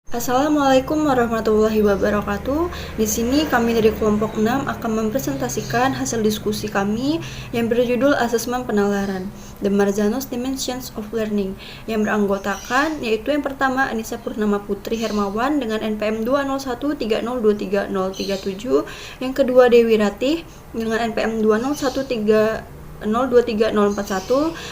Assalamualaikum warahmatullahi wabarakatuh. Di sini kami dari kelompok 6 akan mempresentasikan hasil diskusi kami yang berjudul Asesmen Penalaran, The Marzano's Dimensions of Learning, yang beranggotakan yaitu yang pertama Anissa Purnama Putri Hermawan dengan NPM 20130230037, yang kedua Dewi Ratih dengan NPM 20130234041,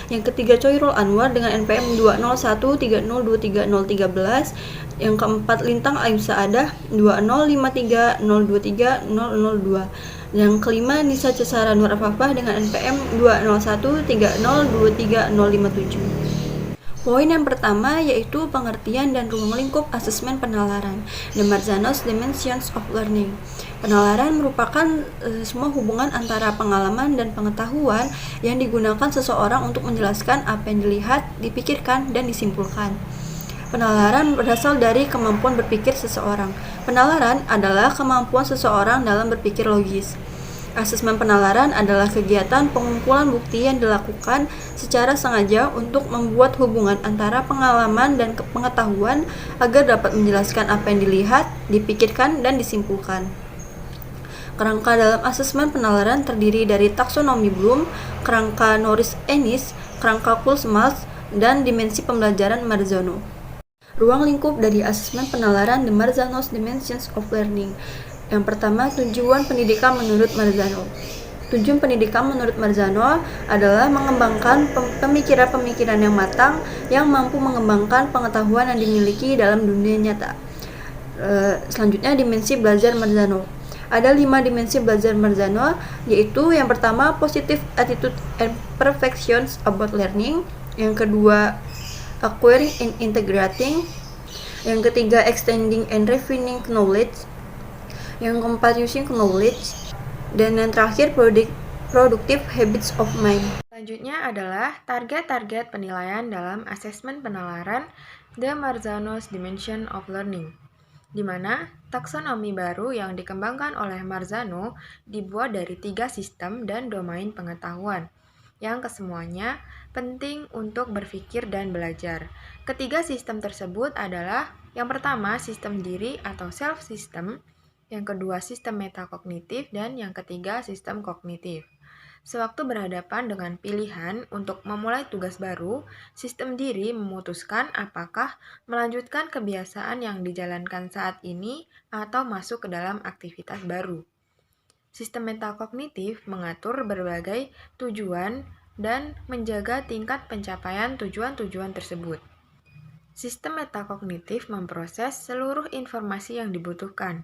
yang ketiga Choirul Anwar dengan NPM 20130230013, yang keempat Lintang Ayu Saadah 20530230002, yang kelima Nisa Cesara Nur Afafah dengan NPM 20130230057. Poin yang pertama yaitu pengertian dan ruang lingkup asesmen penalaran, The Marzano's Dimensions of Learning. Penalaran merupakan semua hubungan antara pengalaman dan pengetahuan yang digunakan seseorang untuk menjelaskan apa yang dilihat, dipikirkan, dan disimpulkan. Penalaran berasal dari kemampuan berpikir seseorang. Penalaran adalah kemampuan seseorang dalam berpikir logis. Asesmen penalaran adalah kegiatan pengumpulan bukti yang dilakukan secara sengaja untuk membuat hubungan antara pengalaman dan pengetahuan agar dapat menjelaskan apa yang dilihat, dipikirkan, dan disimpulkan. Kerangka dalam asesmen penalaran terdiri dari taksonomi Bloom, kerangka Norris-Ennis, kerangka Kuhlsmals, dan dimensi pembelajaran Marzano. Ruang lingkup dari asesmen penalaran The Marzano's Dimensions of Learning. Yang pertama, tujuan pendidikan menurut Marzano. Tujuan pendidikan menurut Marzano adalah mengembangkan pemikiran-pemikiran yang matang yang mampu mengembangkan pengetahuan yang dimiliki dalam dunia nyata. Selanjutnya, dimensi belajar Marzano. Ada 5 dimensi belajar Marzano, yaitu yang pertama, positive attitude and perfections about learning. Yang kedua, acquiring and integrating. Yang ketiga, extending and refining knowledge. Yang keempat, using knowledge. Dan yang terakhir, productive habits of mind. Selanjutnya adalah target-target penilaian dalam asesmen penalaran The Marzano's Dimension of Learning, di mana taksonomi baru yang dikembangkan oleh Marzano dibuat dari 3 sistem dan domain pengetahuan, yang kesemuanya penting untuk berpikir dan belajar. Ketiga sistem tersebut adalah yang pertama sistem diri atau self system, yang kedua sistem metakognitif, dan yang ketiga sistem kognitif. Sewaktu berhadapan dengan pilihan untuk memulai tugas baru, sistem diri memutuskan apakah melanjutkan kebiasaan yang dijalankan saat ini atau masuk ke dalam aktivitas baru. Sistem metakognitif mengatur berbagai tujuan dan menjaga tingkat pencapaian tujuan-tujuan tersebut. Sistem metakognitif memproses seluruh informasi yang dibutuhkan,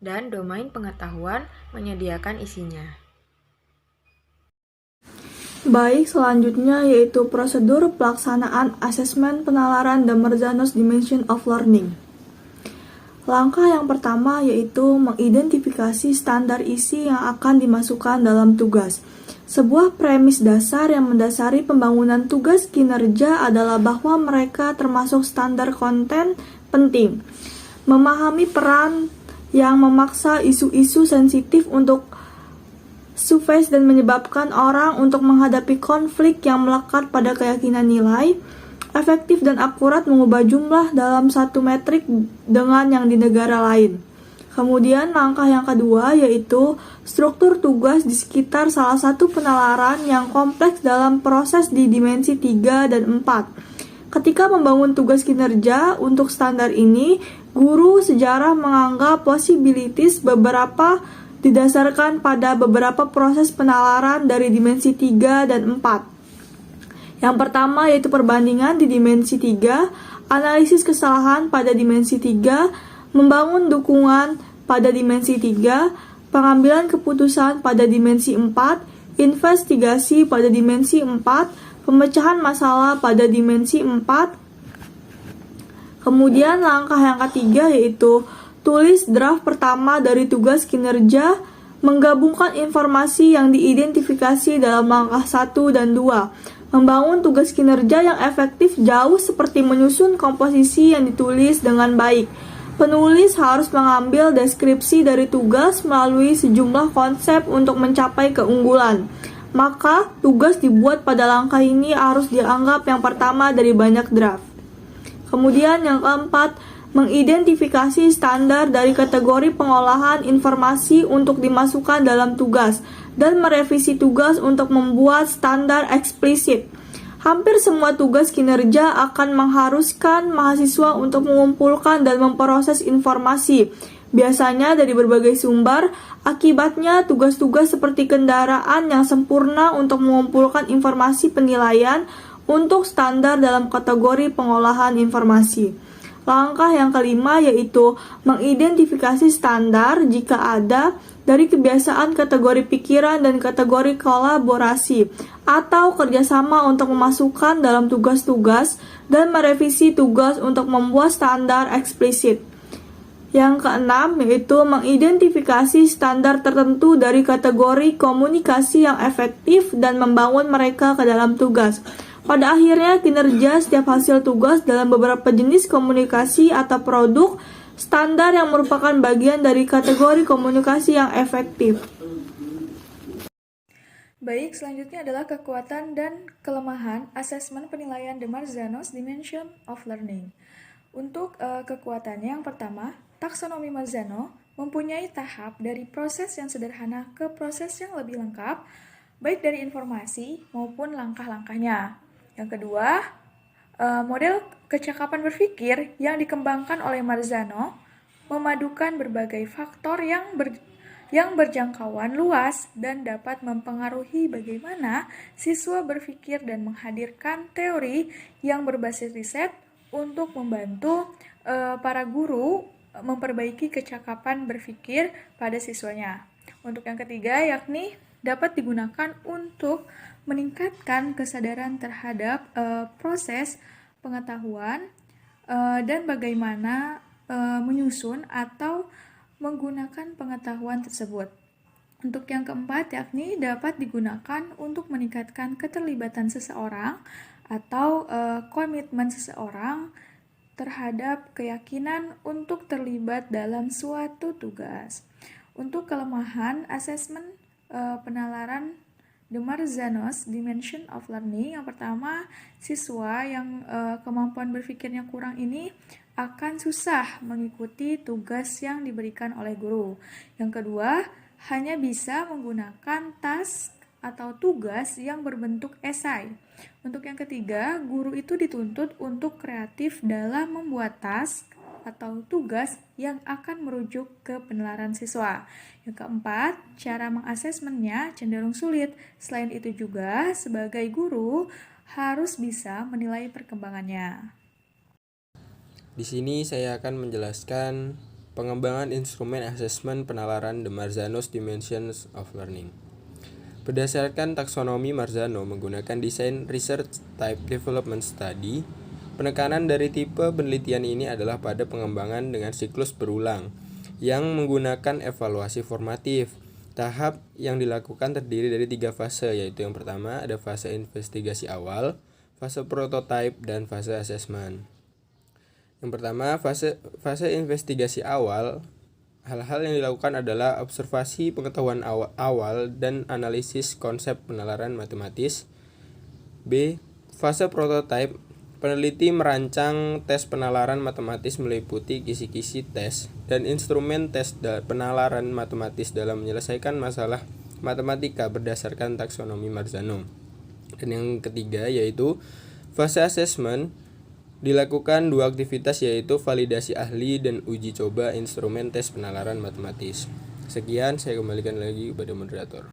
dan domain pengetahuan menyediakan isinya. Baik, selanjutnya yaitu prosedur pelaksanaan asesmen penalaran The Marzano's Dimension of Learning. Langkah yang pertama yaitu mengidentifikasi standar isi yang akan dimasukkan dalam tugas. Sebuah premis dasar yang mendasari pembangunan tugas kinerja adalah bahwa mereka termasuk standar konten penting. Memahami peran yang memaksa isu-isu sensitif untuk surface dan menyebabkan orang untuk menghadapi konflik yang melekat pada keyakinan nilai, efektif dan akurat mengubah jumlah dalam satu metrik dengan yang di negara lain. Kemudian langkah yang kedua yaitu struktur tugas di sekitar salah satu penalaran yang kompleks dalam proses di dimensi 3 dan 4. Ketika membangun tugas kinerja untuk standar ini, guru sejarah menganggap possibilities beberapa didasarkan pada beberapa proses penalaran dari dimensi 3 dan 4. Yang pertama yaitu perbandingan di dimensi 3, analisis kesalahan pada dimensi 3, membangun dukungan pada dimensi 3, pengambilan keputusan pada dimensi 4, investigasi pada dimensi 4, pemecahan masalah pada dimensi 4. Kemudian langkah yang ketiga yaitu tulis draft pertama dari tugas kinerja, menggabungkan informasi yang diidentifikasi dalam langkah 1 dan 2, membangun tugas kinerja yang efektif jauh seperti menyusun komposisi yang ditulis dengan baik. Penulis harus mengambil deskripsi dari tugas melalui sejumlah konsep untuk mencapai keunggulan. Maka, tugas dibuat pada langkah ini harus dianggap yang pertama dari banyak draft. Kemudian yang keempat, mengidentifikasi standar dari kategori pengolahan informasi untuk dimasukkan dalam tugas, dan merevisi tugas untuk membuat standar eksplisit. Hampir semua tugas kinerja akan mengharuskan mahasiswa untuk mengumpulkan dan memproses informasi, biasanya dari berbagai sumber. Akibatnya, tugas-tugas seperti kendaraan yang sempurna untuk mengumpulkan informasi penilaian untuk standar dalam kategori pengolahan informasi. Langkah yang kelima yaitu mengidentifikasi standar jika ada dari kebiasaan kategori pikiran dan kategori kolaborasi atau kerjasama untuk memasukkan dalam tugas-tugas dan merevisi tugas untuk membuat standar eksplisit. Yang keenam yaitu mengidentifikasi standar tertentu dari kategori komunikasi yang efektif dan membangun mereka ke dalam tugas. Pada akhirnya, kinerja setiap hasil tugas dalam beberapa jenis komunikasi atau produk standar yang merupakan bagian dari kategori komunikasi yang efektif. Baik, selanjutnya adalah kekuatan dan kelemahan asesmen penilaian de Marzano's Dimension of Learning. Untuk kekuatannya yang pertama, taksonomi Marzano mempunyai tahap dari proses yang sederhana ke proses yang lebih lengkap, baik dari informasi maupun langkah-langkahnya. Yang kedua, model kecakapan berpikir yang dikembangkan oleh Marzano memadukan berbagai faktor yang berjangkauan luas dan dapat mempengaruhi bagaimana siswa berpikir dan menghadirkan teori yang berbasis riset untuk membantu para guru memperbaiki kecakapan berpikir pada siswanya. Untuk yang ketiga, yakni dapat digunakan untuk meningkatkan kesadaran terhadap proses pengetahuan dan bagaimana menyusun atau menggunakan pengetahuan tersebut. Untuk yang keempat, yakni dapat digunakan untuk meningkatkan keterlibatan seseorang atau komitmen seseorang terhadap keyakinan untuk terlibat dalam suatu tugas. Untuk kelemahan asesmen penalaran de Marzano's Dimension of Learning, yang pertama, siswa yang kemampuan berpikirnya kurang ini akan susah mengikuti tugas yang diberikan oleh guru. Yang kedua, hanya bisa menggunakan task atau tugas yang berbentuk esai. Untuk yang ketiga, guru itu dituntut untuk kreatif dalam membuat task atau tugas yang akan merujuk ke penalaran siswa. Yang keempat, cara mengasesmennya cenderung sulit. Selain itu juga, sebagai guru harus bisa menilai perkembangannya. Di sini saya akan menjelaskan pengembangan instrumen asesmen penalaran de Marzano's Dimensions of Learning. Berdasarkan taksonomi Marzano menggunakan desain Research Type Development Study, penekanan dari tipe penelitian ini adalah pada pengembangan dengan siklus berulang yang menggunakan evaluasi formatif. Tahap yang dilakukan terdiri dari 3 fase, yaitu yang pertama ada fase investigasi awal, fase prototype, dan fase asesmen. Yang pertama, fase investigasi awal, hal-hal yang dilakukan adalah observasi pengetahuan awal dan analisis konsep penalaran matematis. B. Fase prototype, peneliti merancang tes penalaran matematis meliputi kisi-kisi tes dan instrumen tes penalaran matematis dalam menyelesaikan masalah matematika berdasarkan taksonomi Marzano. Dan yang ketiga yaitu fase asesmen, dilakukan 2 aktivitas yaitu validasi ahli dan uji coba instrumen tes penalaran matematis. Sekian, saya kembalikan lagi kepada moderator.